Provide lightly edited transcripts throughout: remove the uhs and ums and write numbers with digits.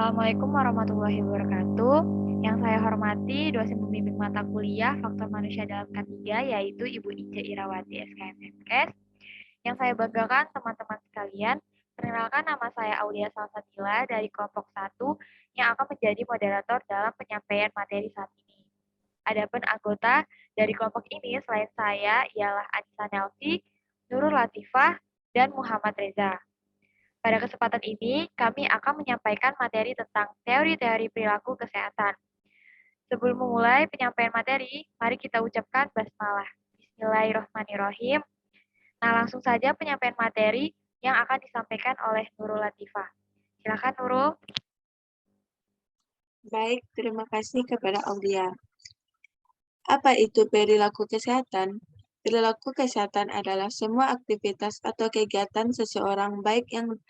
Assalamualaikum warahmatullahi wabarakatuh. Yang saya hormati dosen pembimbing mata kuliah Faktor Manusia dalam K3 yaitu Ibu Ica Irawati SKMMKes. Yang saya banggakan teman-teman sekalian, perkenalkan nama saya Aulia Salsabila dari kelompok 1 yang akan menjadi moderator dalam penyampaian materi saat ini. Adapun anggota dari kelompok ini selain saya ialah Anissa Nelsi, Nurul Latifah, dan Muhammad Reza. Pada kesempatan ini, kami akan menyampaikan materi tentang teori-teori perilaku kesehatan. Sebelum memulai penyampaian materi, mari kita ucapkan basmalah. Bismillahirrahmanirrahim. Nah, langsung saja penyampaian materi yang akan disampaikan oleh Nurul Latifah. Silakan Nurul. Baik, terima kasih kepada Aulia. Apa itu perilaku kesehatan? Perilaku kesehatan adalah semua aktivitas atau kegiatan seseorang baik yang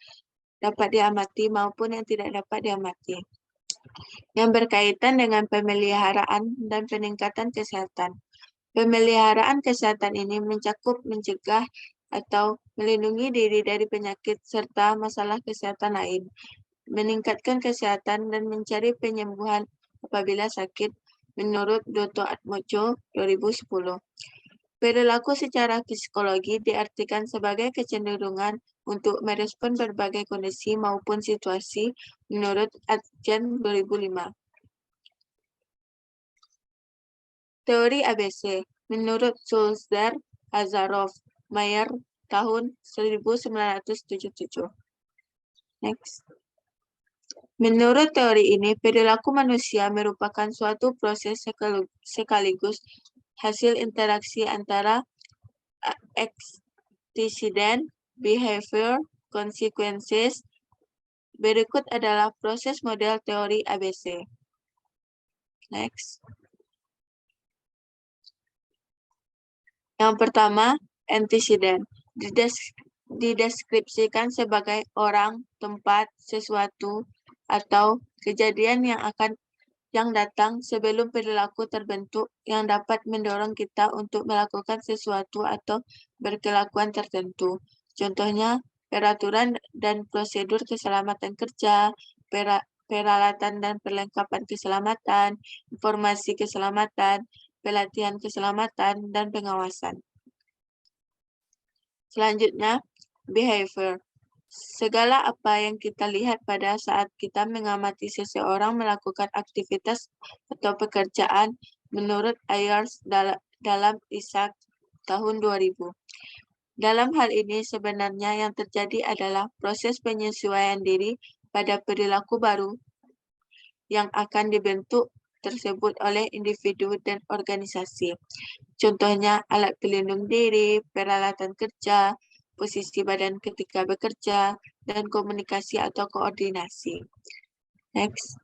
dapat diamati maupun yang tidak dapat diamati, yang berkaitan dengan pemeliharaan dan peningkatan kesehatan. Pemeliharaan kesehatan ini mencakup mencegah atau melindungi diri dari penyakit serta masalah kesehatan lain, meningkatkan kesehatan dan mencari penyembuhan apabila sakit, menurut Dr. Atmojo 2010. Perilaku secara psikologi diartikan sebagai kecenderungan untuk merespon berbagai kondisi maupun situasi menurut Adjen 2005. Teori ABC menurut Sulzer, Azarov, Mayer tahun 1977. Next. Menurut teori ini, perilaku manusia merupakan suatu proses sekaligus hasil interaksi antara antecedent, behavior, consequences. Berikut adalah proses model teori ABC. Next. Yang pertama, antecedent. Dideskripsikan sebagai orang, tempat, sesuatu, atau kejadian yang datang sebelum perilaku terbentuk yang dapat mendorong kita untuk melakukan sesuatu atau berkelakuan tertentu. Contohnya, peraturan dan prosedur keselamatan kerja, peralatan dan perlengkapan keselamatan, informasi keselamatan, pelatihan keselamatan, dan pengawasan. Selanjutnya, behavior. Segala apa yang kita lihat pada saat kita mengamati seseorang melakukan aktivitas atau pekerjaan menurut Ayers dalam Isaac tahun 2000. Dalam hal ini sebenarnya yang terjadi adalah proses penyesuaian diri pada perilaku baru yang akan dibentuk tersebut oleh individu dan organisasi. Contohnya alat pelindung diri, peralatan kerja, posisi badan ketika bekerja, dan komunikasi atau koordinasi. Next.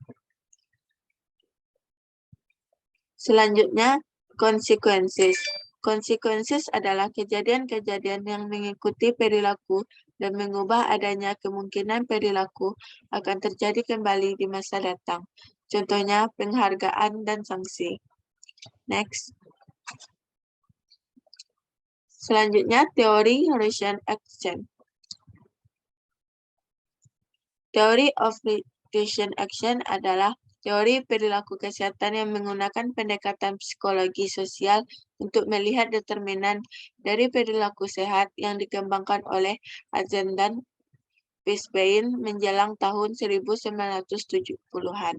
Selanjutnya, consequences. Consequences adalah kejadian-kejadian yang mengikuti perilaku dan mengubah adanya kemungkinan perilaku akan terjadi kembali di masa datang. Contohnya, penghargaan dan sanksi. Next. Selanjutnya, teori Russian action. Teori of Russian action adalah teori perilaku kesehatan yang menggunakan pendekatan psikologi sosial untuk melihat determinan dari perilaku sehat yang dikembangkan oleh Azen dan Fishbein menjelang tahun 1970-an.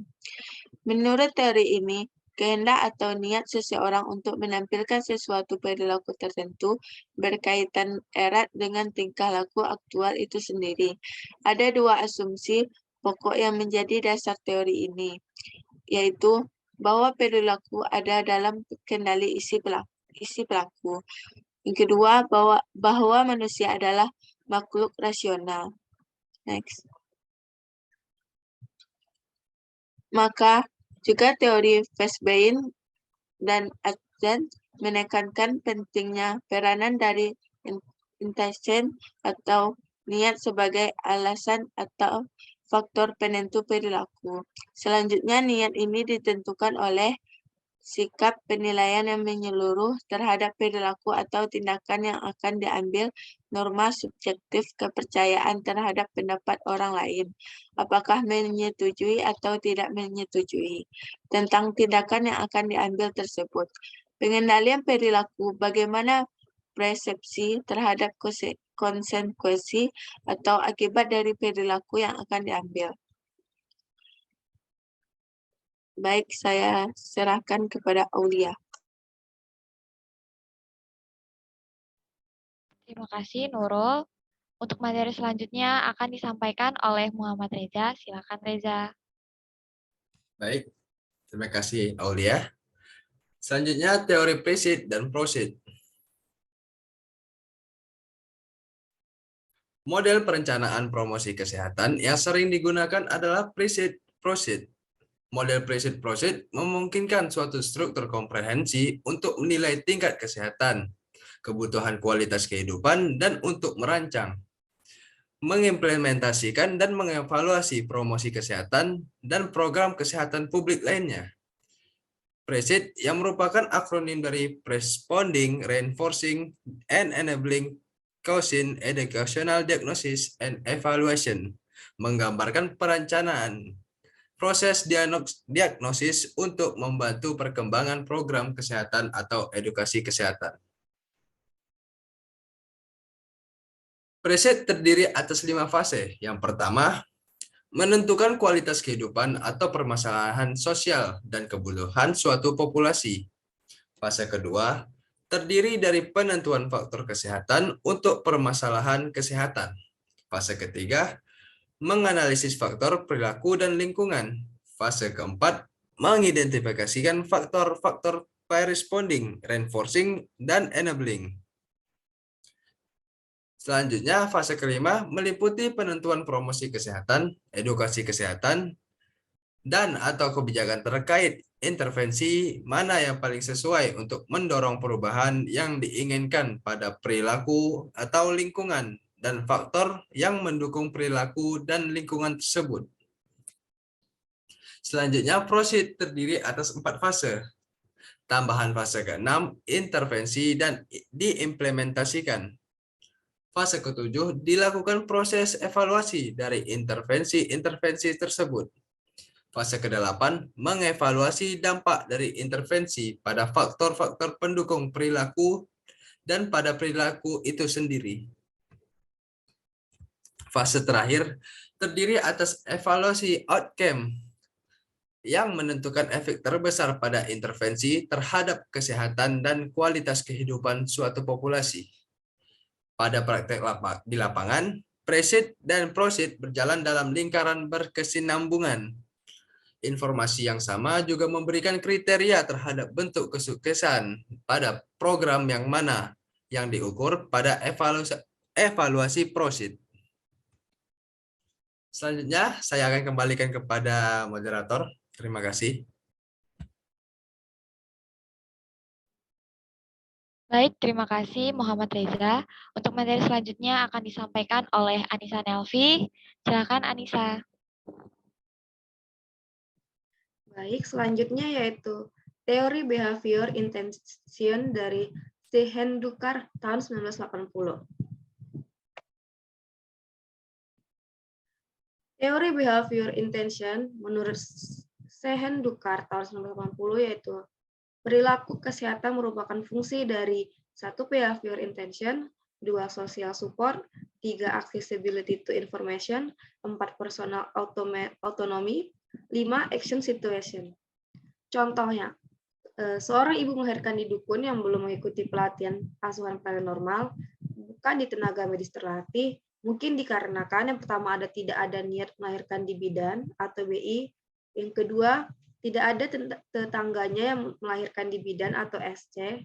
Menurut teori ini, kehendak atau niat seseorang untuk menampilkan sesuatu perilaku tertentu berkaitan erat dengan tingkah laku aktual itu sendiri. Ada dua asumsi pokok yang menjadi dasar teori ini, yaitu bahwa perilaku ada dalam kendali isi pelaku. Yang kedua, bahwa manusia adalah makhluk rasional. Next. Maka juga teori Fishbein dan Azen menekankan pentingnya peranan dari intention atau niat sebagai alasan atau faktor penentu perilaku. Selanjutnya, niat ini ditentukan oleh sikap penilaian yang menyeluruh terhadap perilaku atau tindakan yang akan diambil, norma subjektif kepercayaan terhadap pendapat orang lain, apakah menyetujui atau tidak menyetujui, tentang tindakan yang akan diambil tersebut. Pengendalian perilaku, bagaimana persepsi terhadap konsekuensi atau akibat dari perilaku yang akan diambil. Baik, saya serahkan kepada Aulia. Terima kasih, Nurul. Untuk materi selanjutnya akan disampaikan oleh Muhammad Reza. Silakan, Reza. Baik, terima kasih Aulia. Selanjutnya teori presid dan prosid. Model perencanaan promosi kesehatan yang sering digunakan adalah presid prosid. Model presid prosid memungkinkan suatu struktur komprehensi untuk menilai tingkat kesehatan, kebutuhan kualitas kehidupan, dan untuk merancang, mengimplementasikan dan mengevaluasi promosi kesehatan dan program kesehatan publik lainnya. PRESID yang merupakan akronim dari Responding, Reinforcing, and Enabling Causing Educational Diagnosis and Evaluation, menggambarkan perencanaan proses diagnosis untuk membantu perkembangan program kesehatan atau edukasi kesehatan. PRESID terdiri atas 5 fase. Yang pertama, menentukan kualitas kehidupan atau permasalahan sosial dan kebutuhan suatu populasi. Fase kedua, terdiri dari penentuan faktor kesehatan untuk permasalahan kesehatan. Fase ketiga, menganalisis faktor perilaku dan lingkungan. Fase keempat, mengidentifikasikan faktor-faktor responding, reinforcing, dan enabling. Selanjutnya, fase kelima meliputi penentuan promosi kesehatan, edukasi kesehatan, dan atau kebijakan terkait intervensi mana yang paling sesuai untuk mendorong perubahan yang diinginkan pada perilaku atau lingkungan dan faktor yang mendukung perilaku dan lingkungan tersebut. Selanjutnya, prosid terdiri atas 4 fase. Tambahan fase ke-6, intervensi dan diimplementasikan. Fase ke-7, dilakukan proses evaluasi dari intervensi-intervensi tersebut. Fase ke-8, mengevaluasi dampak dari intervensi pada faktor-faktor pendukung perilaku dan pada perilaku itu sendiri. Fase terakhir terdiri atas evaluasi outcome yang menentukan efek terbesar pada intervensi terhadap kesehatan dan kualitas kehidupan suatu populasi. Pada praktek di lapangan, presid dan prosid berjalan dalam lingkaran berkesinambungan. Informasi yang sama juga memberikan kriteria terhadap bentuk kesuksesan pada program yang mana yang diukur pada evaluasi prosid. Selanjutnya, saya akan kembalikan kepada moderator. Terima kasih. Baik, terima kasih Muhammad Reza. Untuk materi selanjutnya akan disampaikan oleh Anissa Nelvi. Silakan Anissa. Baik, selanjutnya yaitu teori behavior intention dari Sehendukar tahun 1980. Teori behavior intention menurut Sehendukar tahun 1980 yaitu perilaku kesehatan merupakan fungsi dari 1. Behavior intention, 2. Social support, 3. Accessibility to information, 4. Personal autonomy, 5. Action situation. Contohnya, seorang ibu melahirkan di dukun yang belum mengikuti pelatihan asuhan paranormal, bukan di tenaga medis terlatih, mungkin dikarenakan yang pertama tidak ada niat melahirkan di bidan atau BI, yang kedua tidak ada tetangganya yang melahirkan di bidan atau SC,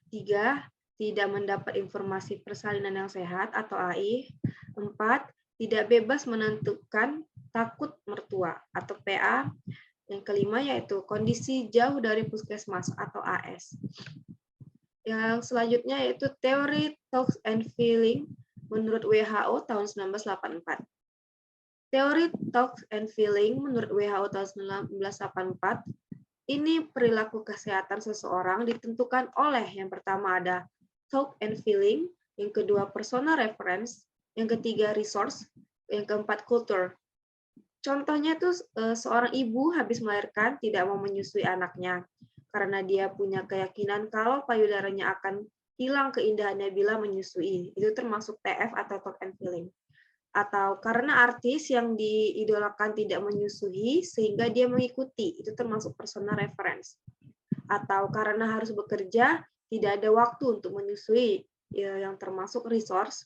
3. Tidak mendapat informasi persalinan yang sehat atau AI, 4. Tidak bebas menentukan takut mertua atau PA, yang kelima yaitu kondisi jauh dari puskesmas atau AS. Yang selanjutnya yaitu teori thoughts and feeling menurut WHO tahun 1984. Teori thoughts and feeling menurut WHO tahun 1984 Ini perilaku kesehatan seseorang ditentukan oleh yang pertama ada thought and feeling, yang kedua personal reference, yang ketiga resource, yang keempat culture. Contohnya tuh seorang ibu habis melahirkan tidak mau menyusui anaknya karena dia punya keyakinan kalau payudaranya akan hilang keindahannya bila menyusui. Itu termasuk TF atau thought and feeling. Atau karena artis yang diidolakan tidak menyusui sehingga dia mengikuti, itu termasuk personal reference. Atau karena harus bekerja tidak ada waktu untuk menyusui, yang termasuk resource.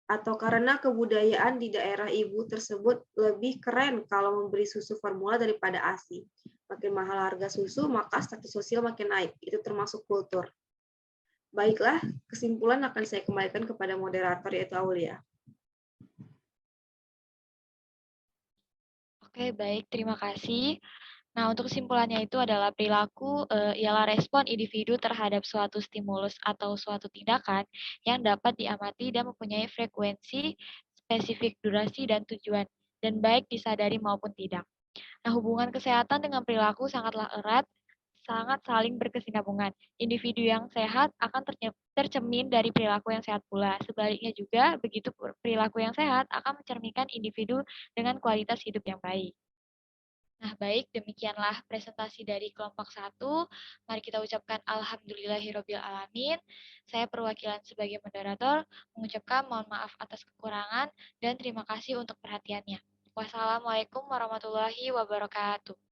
Atau karena kebudayaan di daerah ibu tersebut lebih keren kalau memberi susu formula daripada ASI. Makin mahal harga susu, maka status sosial makin naik. Itu termasuk kultur. Baiklah, kesimpulan akan saya kembalikan kepada moderator yaitu Aulia. Oke, baik. Terima kasih. Nah, untuk kesimpulannya itu adalah perilaku ialah respon individu terhadap suatu stimulus atau suatu tindakan yang dapat diamati dan mempunyai frekuensi, spesifik durasi, dan tujuan, dan baik disadari maupun tidak. Nah, hubungan kesehatan dengan perilaku sangatlah erat, sangat saling berkesinambungan. Individu yang sehat akan tercermin dari perilaku yang sehat pula. Sebaliknya juga, begitu perilaku yang sehat akan mencerminkan individu dengan kualitas hidup yang baik. Nah, baik, demikianlah presentasi dari kelompok 1. Mari kita ucapkan alhamdulillahirobbilalamin. Saya perwakilan sebagai moderator mengucapkan mohon maaf atas kekurangan dan terima kasih untuk perhatiannya. Wassalamualaikum warahmatullahi wabarakatuh.